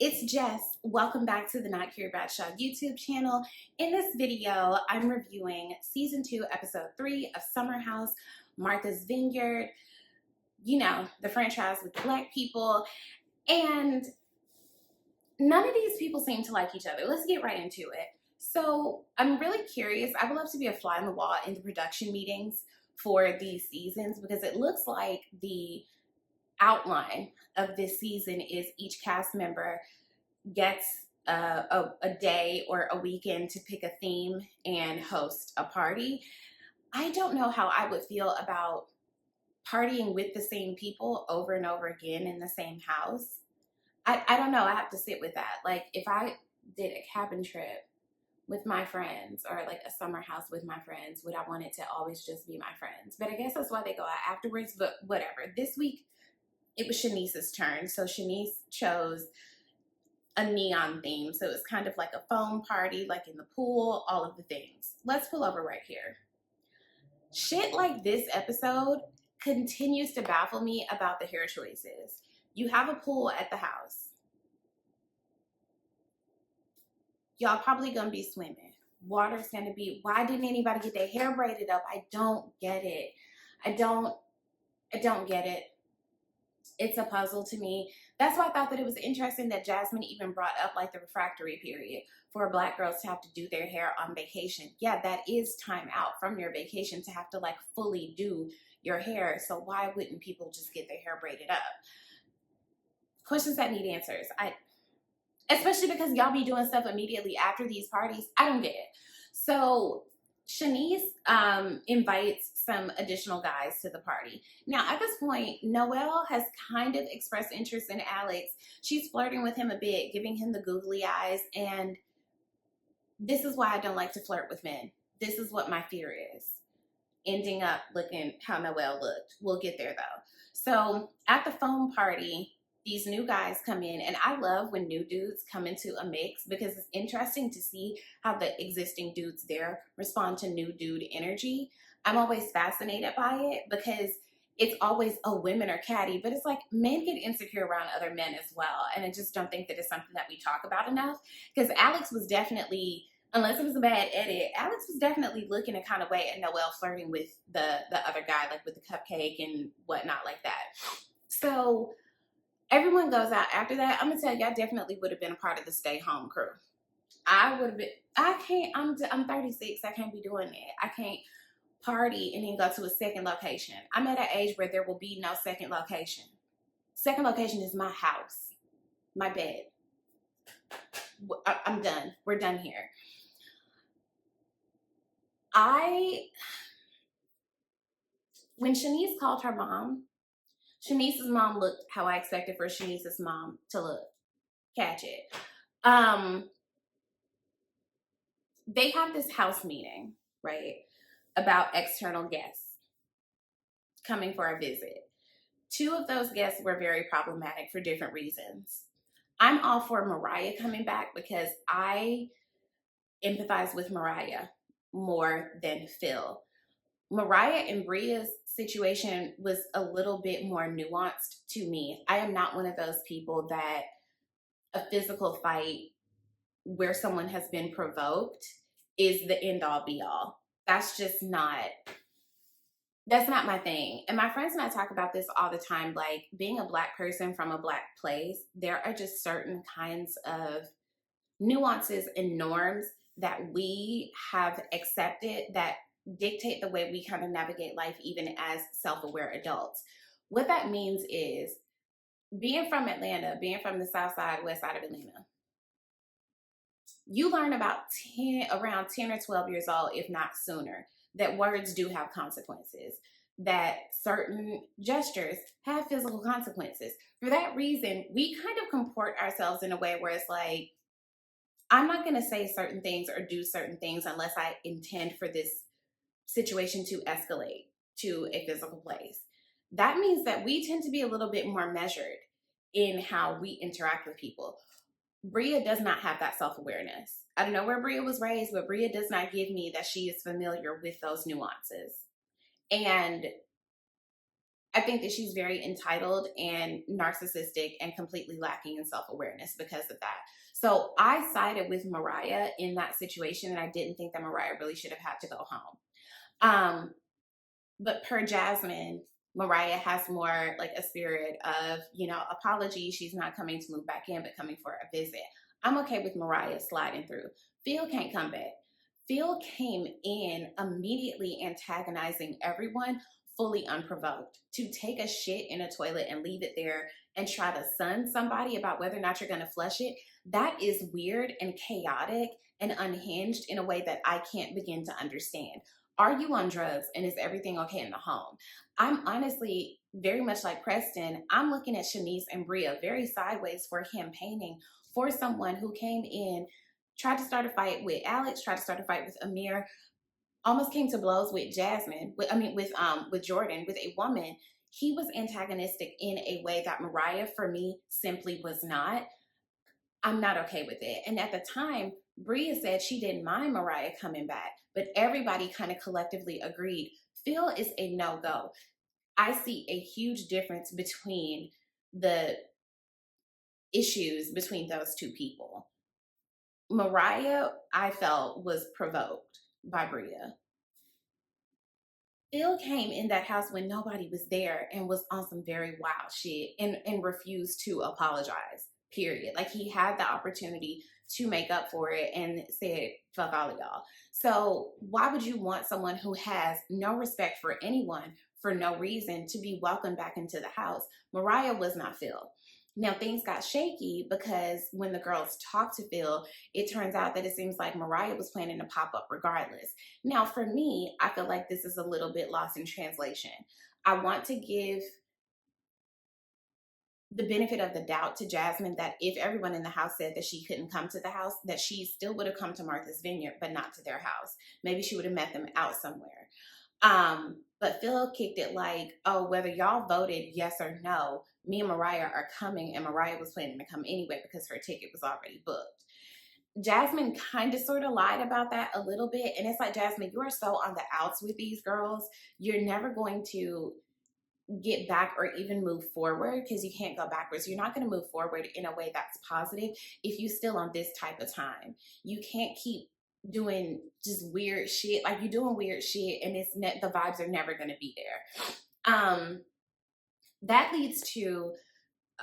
It's Jess. Welcome back to the Not Carrie Bradshaw YouTube channel. In this video, I'm reviewing Season 2, Episode 3 of Summer House, Martha's Vineyard, you know, the franchise with the Black people. And none of these people seem to like each other. Let's get right into it. So I'm really curious. I would love to be a fly on the wall in the production meetings for these seasons because it looks like the outline of this season is each cast member gets a day or a weekend to pick a theme and host a party. I don't know how I would feel about partying with the same people over and over again in the same house. I don't know. I have to sit with that. Like if I did a cabin trip with my friends or like a summer house with my friends, would I want it to always just be my friends? But I guess that's why they go out afterwards, but whatever. This week, it was Shanice's turn. So Shanice chose a neon theme. So it's kind of like a foam party, like in the pool, all of the things. Let's pull over right here. Shit like this episode continues to baffle me about the hair choices. You have a pool at the house. Y'all probably gonna be swimming. Water's gonna be, why didn't anybody get their hair braided up? I don't get it. I don't get it. It's a puzzle to me. That's why I thought that it was interesting that Jasmine even brought up like the refractory period for Black girls to have to do their hair on vacation. Yeah, that is time out from your vacation to have to like fully do your hair. So why wouldn't people just get their hair braided up? Questions that need answers. Especially because y'all be doing stuff immediately after these parties. I don't get it. So Shanice invites some additional guys to the party. Now, at this point, Noelle has kind of expressed interest in Alex. She's flirting with him a bit, giving him the googly eyes, and this is why I don't like to flirt with men. This is what my fear is. Ending up looking how Noelle looked. We'll get there, though. So, at the foam party, these new guys come in, and I love when new dudes come into a mix because it's interesting to see how the existing dudes there respond to new dude energy. I'm always fascinated by it because it's always, oh, women are catty, but it's like men get insecure around other men as well. And I just don't think that it's something that we talk about enough because Alex was definitely, unless it was a bad edit, Alex was definitely looking a kind of way at Noelle flirting with the other guy, like with the cupcake and whatnot like that. So everyone goes out after that. I'm gonna tell you, I definitely would have been a part of the stay home crew. I would have been. I can't. I'm 36. I can't be doing that. I can't party and then go to a second location. I'm at an age where there will be no second location. Second location is my house, my bed. I'm done. We're done here. When Shanice called her mom, Shanice's mom looked how I expected for Shanice's mom to look. Catch it. They have this house meeting, right, about external guests coming for a visit. 2 of those guests were very problematic for different reasons. I'm all for Mariah coming back because I empathize with Mariah more than Phil. Mariah and Bria's situation was a little bit more nuanced to me. I am not one of those people that a physical fight where someone has been provoked is the end all be all. That's not my thing. And my friends and I talk about this all the time. Like being a Black person from a Black place, there are just certain kinds of nuances and norms that we have accepted that dictate the way we kind of navigate life, even as self-aware adults. What that means is being from Atlanta, being from the South Side, West Side of Atlanta, you learn about around 10 or 12 years old, if not sooner, that words do have consequences, that certain gestures have physical consequences. For that reason, we kind of comport ourselves in a way where it's like, I'm not going to say certain things or do certain things unless I intend for this situation to escalate to a physical place. That means that we tend to be a little bit more measured in how we interact with people. Bria does not have that self-awareness. I don't know where Bria was raised, but Bria does not give me that she is familiar with those nuances. And I think that she's very entitled and narcissistic and completely lacking in self-awareness because of that. So I sided with Mariah in that situation, and I didn't think that Mariah really should have had to go home. Um, but per Jasmine, Mariah has more like a spirit of, apology. She's not coming to move back in, but coming for a visit. I'm okay with Mariah sliding through. Phil can't come back. Phil came in immediately antagonizing everyone, fully unprovoked. To take a shit in a toilet and leave it there and try to sun somebody about whether or not you're going to flush it, that is weird and chaotic and unhinged in a way that I can't begin to understand. Are you on drugs, and is everything okay in the home? I'm honestly very much like Preston. I'm looking at Shanice and Bria very sideways for campaigning for someone who came in, tried to start a fight with Alex, tried to start a fight with Amir, almost came to blows with Jasmine, with Jordan, with a woman. He was antagonistic in a way that Mariah, for me, simply was not. I'm not okay with it. And at the time, Bria said she didn't mind Mariah coming back, but everybody kind of collectively agreed Phil is a no-go. I see a huge difference between the issues between those two people. Mariah, I felt, was provoked by Bria. Phil came in that house when nobody was there and was on some very wild shit and refused to apologize, period. Like, he had the opportunity to make up for it and said, fuck all of y'all. So why would you want someone who has no respect for anyone for no reason to be welcomed back into the house? Mariah was not Phil. Now, things got shaky because when the girls talked to Phil, it turns out that it seems like Mariah was planning to pop up regardless. Now, for me, I feel like this is a little bit lost in translation. I want to give the benefit of the doubt to Jasmine that if everyone in the house said that she couldn't come to the house, that she still would have come to Martha's Vineyard, but not to their house. Maybe she would have met them out somewhere. But Phil kicked it like, oh, whether y'all voted yes or no, me and Mariah are coming, and Mariah was planning to come anyway because her ticket was already booked. Jasmine kind of sort of lied about that a little bit. And it's like, Jasmine, you are so on the outs with these girls. You're never going to get back or even move forward because you can't go backwards. You're not going to move forward in a way that's positive if you still on this type of time. You can't keep doing just weird shit. Like, you're doing weird shit and the vibes are never going to be there. That leads to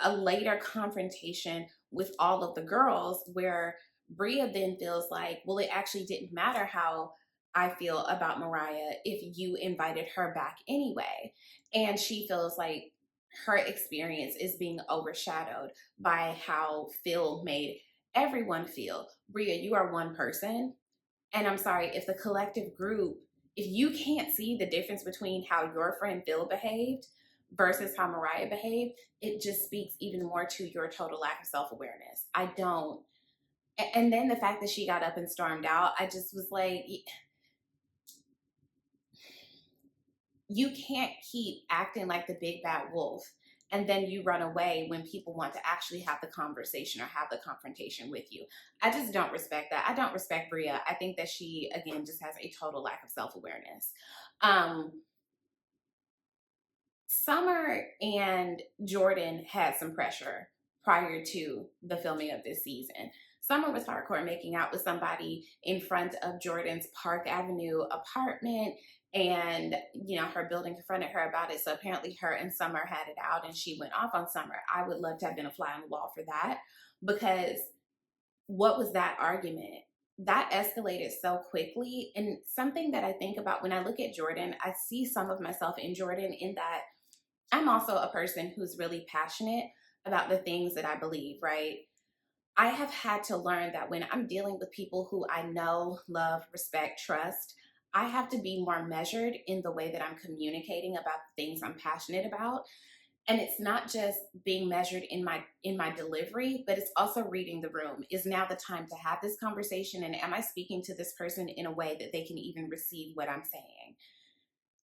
a later confrontation with all of the girls where Bria then feels like, well, it actually didn't matter how I feel about Mariah if you invited her back anyway. And she feels like her experience is being overshadowed by how Phil made everyone feel. Bria, you are one person. And I'm sorry, if the collective group, if you can't see the difference between how your friend Phil behaved versus how Mariah behaved, it just speaks even more to your total lack of self-awareness. I don't. And then the fact that she got up and stormed out, I just was like, you can't keep acting like the big bad wolf and then you run away when people want to actually have the conversation or have the confrontation with you. I just don't respect that. I don't respect Bria. I think that she, again, just has a total lack of self-awareness. Summer and Jordan had some pressure prior to the filming of this season. Summer was hardcore making out with somebody in front of Jordan's Park Avenue apartment, and her building confronted her about it. So apparently her and Summer had it out and she went off on Summer. I would love to have been a fly on the wall for that, because what was that argument? That escalated so quickly. And something that I think about when I look at Jordan, I see some of myself in Jordan in that I'm also a person who's really passionate about the things that I believe, right? I have had to learn that when I'm dealing with people who I know, love, respect, trust, I have to be more measured in the way that I'm communicating about the things I'm passionate about. And it's not just being measured in my delivery, but it's also reading the room. Is now the time to have this conversation? And am I speaking to this person in a way that they can even receive what I'm saying?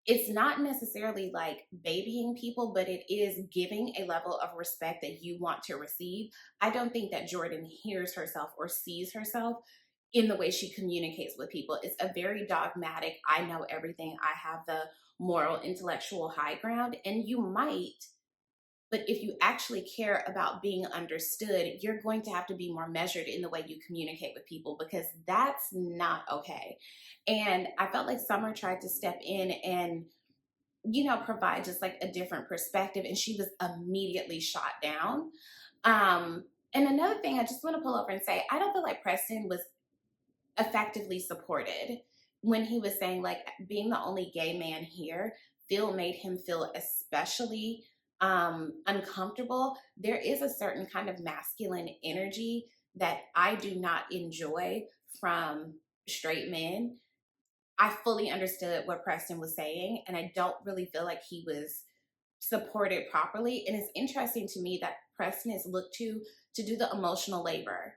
It's not necessarily like babying people, but it is giving a level of respect that you want to receive. I don't think that Jordan hears herself or sees herself in the way she communicates with people. It's a very dogmatic, I know everything, I have the moral, intellectual high ground, and you might. But if you actually care about being understood, you're going to have to be more measured in the way you communicate with people, because that's not okay. And I felt like Summer tried to step in and, provide just like a different perspective, and she was immediately shot down. And another thing I just want to pull over and say, I don't feel like Preston was effectively supported when he was saying, like, being the only gay man here, Phil made him feel especially uncomfortable. There is a certain kind of masculine energy that I do not enjoy from straight men. I fully understood what Preston was saying, and I don't really feel like he was supported properly. And it's interesting to me that Preston is looked to do the emotional labor,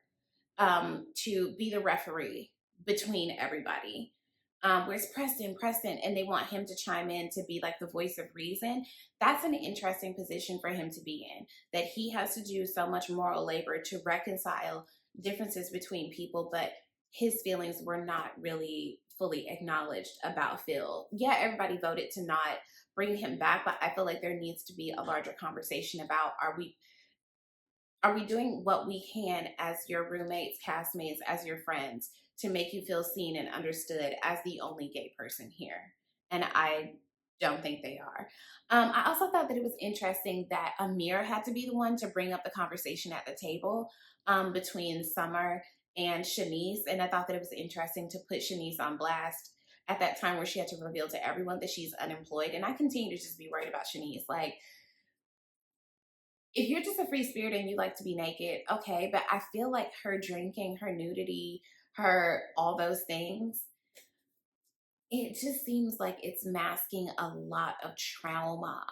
to be the referee between everybody. Where's Preston, and they want him to chime in to be like the voice of reason. That's an interesting position for him to be in, that he has to do so much moral labor to reconcile differences between people, but his feelings were not really fully acknowledged about Phil. Yeah, everybody voted to not bring him back, but I feel like there needs to be a larger conversation about, are we doing what we can as your roommates, castmates, as your friends, to make you feel seen and understood as the only gay person here? And I don't think they are. I also thought that it was interesting that Amir had to be the one to bring up the conversation at the table between Summer and Shanice. And I thought that it was interesting to put Shanice on blast at that time where she had to reveal to everyone that she's unemployed. And I continue to just be worried about Shanice. Like, if you're just a free spirit and you like to be naked, okay, but I feel like her drinking, her nudity, her all those things, it just seems like it's masking a lot of trauma.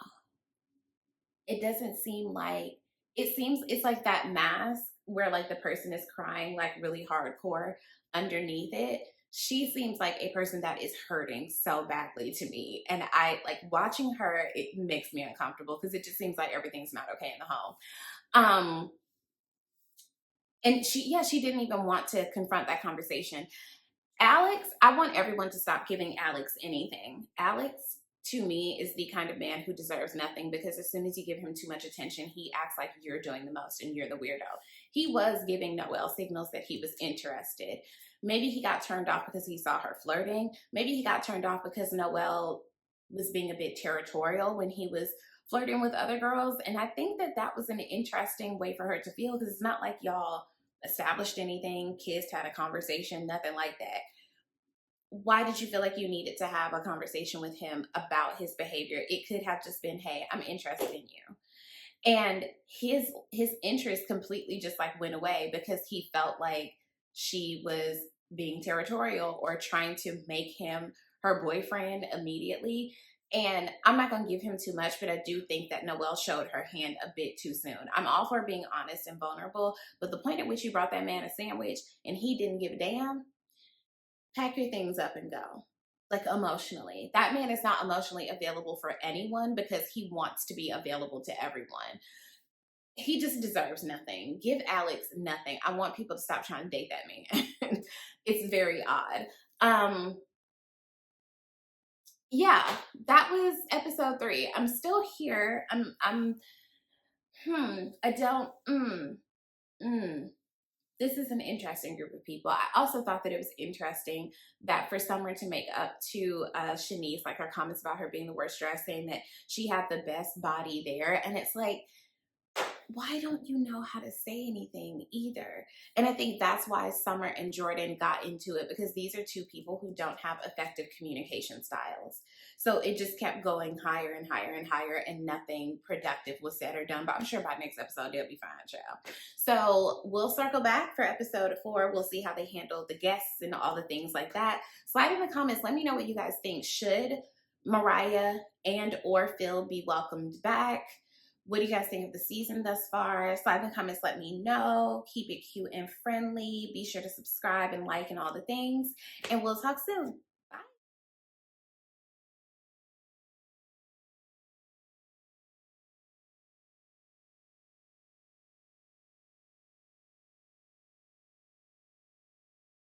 It doesn't seem like, it's like that mask where like the person is crying like really hardcore underneath it. She seems like a person that is hurting so badly to me. And I like watching her, it makes me uncomfortable because it just seems like everything's not okay in the home. And she didn't even want to confront that conversation. Alex, I want everyone to stop giving Alex anything. Alex, to me, is the kind of man who deserves nothing, because as soon as you give him too much attention, he acts like you're doing the most and you're the weirdo. He was giving Noelle signals that he was interested. Maybe he got turned off because he saw her flirting. Maybe he got turned off because Noelle was being a bit territorial when he was flirting with other girls. And I think that that was an interesting way for her to feel, because it's not like y'all established anything, kissed, had a conversation, nothing like that. Why did you feel like you needed to have a conversation with him about his behavior? It could have just been, hey, I'm interested in you. And his interest completely just like went away because he felt like she was being territorial or trying to make him her boyfriend immediately. And I'm not going to give him too much, but I do think that Noelle showed her hand a bit too soon. I'm all for being honest and vulnerable, but the point at which you brought that man a sandwich and he didn't give a damn, pack your things up and go. Like, emotionally. That man is not emotionally available for anyone because he wants to be available to everyone. He just deserves nothing. Give Alex nothing. I want people to stop trying to date that man. It's very odd. Yeah, that was episode 3. I'm still here. This is an interesting group of people. I also thought that it was interesting that for Summer to make up to Shanice, like her comments about her being the worst dressed, saying that she had the best body there. And it's like, why don't you know how to say anything either? And I think that's why Summer and Jordan got into it, because these are two people who don't have effective communication styles. So it just kept going higher and higher and higher, and nothing productive was said or done. But I'm sure by next episode, they'll be fine, child. So we'll circle back for episode 4. We'll see how they handle the guests and all the things like that. Slide in the comments. Let me know what you guys think. Should Mariah and or Phil be welcomed back? What do you guys think of the season thus far? Slide in the comments, let me know. Keep it cute and friendly. Be sure to subscribe and like and all the things. And we'll talk soon.